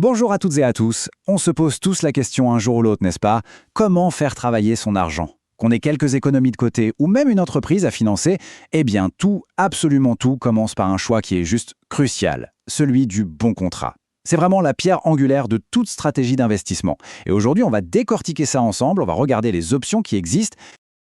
Bonjour à toutes et à tous. On se pose tous la question un jour ou l'autre, n'est-ce pas? Comment faire travailler son argent? Qu'on ait quelques économies de côté ou même une entreprise à financer, eh bien tout, absolument tout, commence par un choix qui est juste crucial, celui du bon contrat. C'est vraiment la pierre angulaire de toute stratégie d'investissement. Et aujourd'hui, on va décortiquer ça ensemble, on va regarder les options qui existent.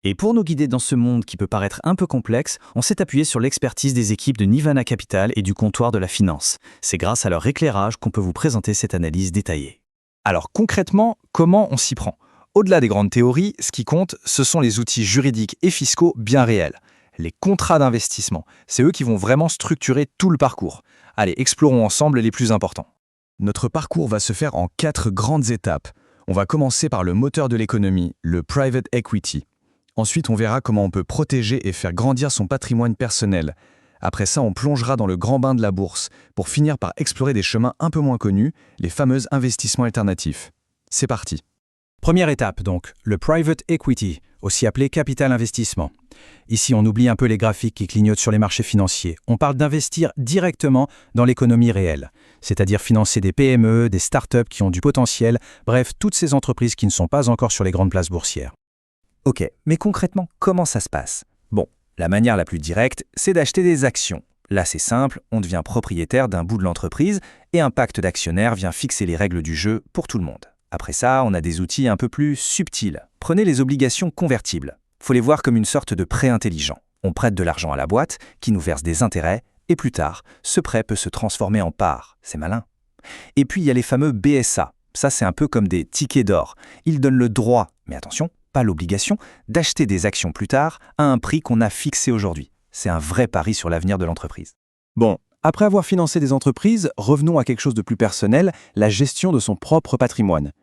Et pour nous guider dans ce monde qui peut paraître un peu complexe, on s'est appuyé sur l'expertise des équipes de Nivana Capital et du comptoir de la finance. C'est grâce à leur éclairage qu'on peut vous présenter cette analyse détaillée. Alors concrètement, comment on s'y prend? Au-delà des grandes théories, ce qui compte, ce sont les outils juridiques et fiscaux bien réels. Les contrats d'investissement, c'est eux qui vont vraiment structurer tout le parcours. Allez, explorons ensemble les plus importants. Notre parcours va se faire en 4 grandes étapes. On va commencer par le moteur de l'économie, le private equity. Ensuite, on verra comment on peut protéger et faire grandir son patrimoine personnel. Après ça, on plongera dans le grand bain de la bourse pour finir par explorer des chemins un peu moins connus, les fameux investissements alternatifs. C'est parti. Première étape donc, le private equity, aussi appelé capital investissement. Ici, on oublie un peu les graphiques qui clignotent sur les marchés financiers. On parle d'investir directement dans l'économie réelle, c'est-à-dire financer des PME, des startups qui ont du potentiel, bref, toutes ces entreprises qui ne sont pas encore sur les grandes places boursières. Ok, mais concrètement, comment ça se passe? Bon, la manière la plus directe, c'est d'acheter des actions. Là, c'est simple, on devient propriétaire d'un bout de l'entreprise et un pacte d'actionnaires vient fixer les règles du jeu pour tout le monde. Après ça, on a des outils un peu plus subtils. Prenez les obligations convertibles. Faut les voir comme une sorte de prêt intelligent. On prête de l'argent à la boîte, qui nous verse des intérêts, et plus tard, ce prêt peut se transformer en part. C'est malin. Et puis, il y a les fameux BSA. Ça, c'est un peu comme des tickets d'or. Ils donnent le droit, mais attention, pas l'obligation, d'acheter des actions plus tard à un prix qu'on a fixé aujourd'hui. C'est un vrai pari sur l'avenir de l'entreprise. Bon, après avoir financé des entreprises, revenons à quelque chose de plus personnel, la gestion de son propre patrimoine.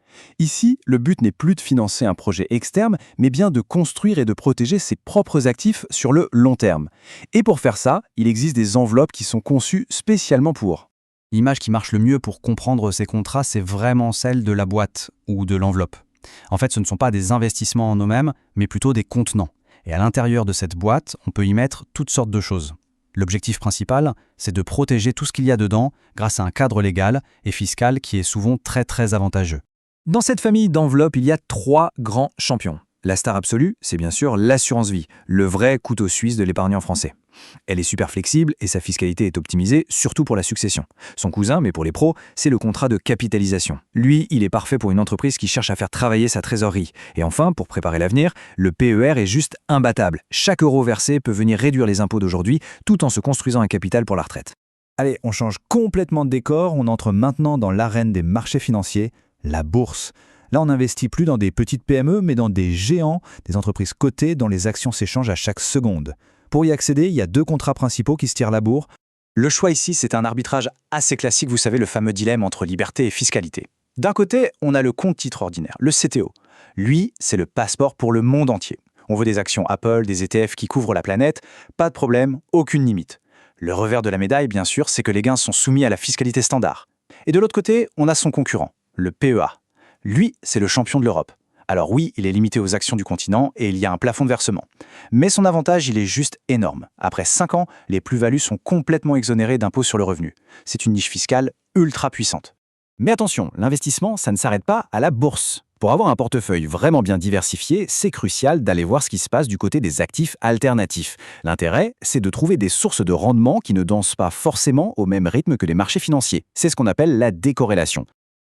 Ici, le but n'est plus de financer un projet externe, mais bien de construire et de protéger ses propres actifs sur le long terme. Et pour faire ça, il existe des enveloppes qui sont conçues spécialement pour. L'image qui marche le mieux pour comprendre ces contrats, c'est vraiment celle de la boîte ou de l'enveloppe. En fait, ce ne sont pas des investissements en eux-mêmes, mais plutôt des contenants. Et à l'intérieur de cette boîte, on peut y mettre toutes sortes de choses. L'objectif principal, c'est de protéger tout ce qu'il y a dedans grâce à un cadre légal et fiscal qui est souvent très avantageux. Dans cette famille d'enveloppes, il y a 3 grands champions. La star absolue, c'est bien sûr l'assurance vie, le vrai couteau suisse de l'épargnant français. Elle est super flexible et sa fiscalité est optimisée, surtout pour la succession. Son cousin, mais pour les pros, c'est le contrat de capitalisation. Lui, il est parfait pour une entreprise qui cherche à faire travailler sa trésorerie. Et enfin, pour préparer l'avenir, le PER est juste imbattable. Chaque euro versé peut venir réduire les impôts d'aujourd'hui, tout en se construisant un capital pour la retraite. Allez, on change complètement de décor, on entre maintenant dans l'arène des marchés financiers, la bourse. Là, on n'investit plus dans des petites PME, mais dans des géants, des entreprises cotées dont les actions s'échangent à chaque seconde. Pour y accéder, il y a 2 contrats principaux qui se tirent la bourre. Le choix ici, c'est un arbitrage assez classique, vous savez, le fameux dilemme entre liberté et fiscalité. D'un côté, on a le compte titre ordinaire, le CTO. Lui, c'est le passeport pour le monde entier. On veut des actions Apple, des ETF qui couvrent la planète, pas de problème, aucune limite. Le revers de la médaille, bien sûr, c'est que les gains sont soumis à la fiscalité standard. Et de l'autre côté, on a son concurrent, le PEA. Lui, c'est le champion de l'Europe. Alors oui, il est limité aux actions du continent et il y a un plafond de versement. Mais son avantage, il est juste énorme. Après 5 ans, les plus-values sont complètement exonérées d'impôts sur le revenu. C'est une niche fiscale ultra puissante. Mais attention, l'investissement, ça ne s'arrête pas à la bourse. Pour avoir un portefeuille vraiment bien diversifié, c'est crucial d'aller voir ce qui se passe du côté des actifs alternatifs. L'intérêt, c'est de trouver des sources de rendement qui ne dansent pas forcément au même rythme que les marchés financiers. C'est ce qu'on appelle la décorrélation.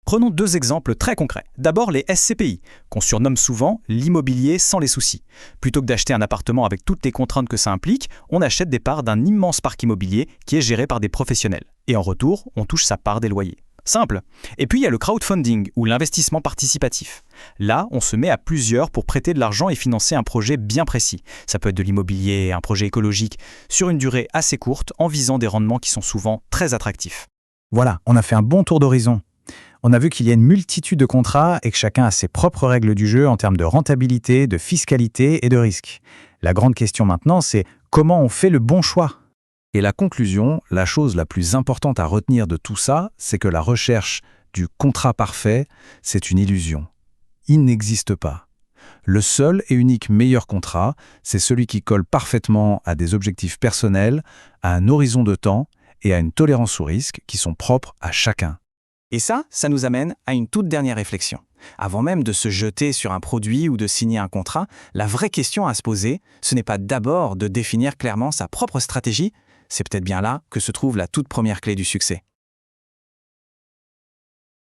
Prenons 2 exemples très concrets. D'abord les SCPI, qu'on surnomme souvent l'immobilier sans les soucis. Plutôt que d'acheter un appartement avec toutes les contraintes que ça implique, on achète des parts d'un immense parc immobilier qui est géré par des professionnels. Et en retour, on touche sa part des loyers. Simple. Et puis il y a le crowdfunding ou l'investissement participatif. Là, on se met à plusieurs pour prêter de l'argent et financer un projet bien précis. Ça peut être de l'immobilier, un projet écologique, sur une durée assez courte en visant des rendements qui sont souvent très attractifs. Voilà, on a fait un bon tour d'horizon. On a vu qu'il y a une multitude de contrats et que chacun a ses propres règles du jeu en termes de rentabilité, de fiscalité et de risque. La grande question maintenant, c'est comment on fait le bon choix? Et la conclusion, la chose la plus importante à retenir de tout ça, c'est que la recherche du contrat parfait, c'est une illusion. Il n'existe pas. Le seul et unique meilleur contrat, c'est celui qui colle parfaitement à des objectifs personnels, à un horizon de temps et à une tolérance au risque qui sont propres à chacun. Et ça nous amène à une toute dernière réflexion. Avant même de se jeter sur un produit ou de signer un contrat, la vraie question à se poser, ce n'est pas d'abord de définir clairement sa propre stratégie, c'est peut-être bien là que se trouve la toute première clé du succès.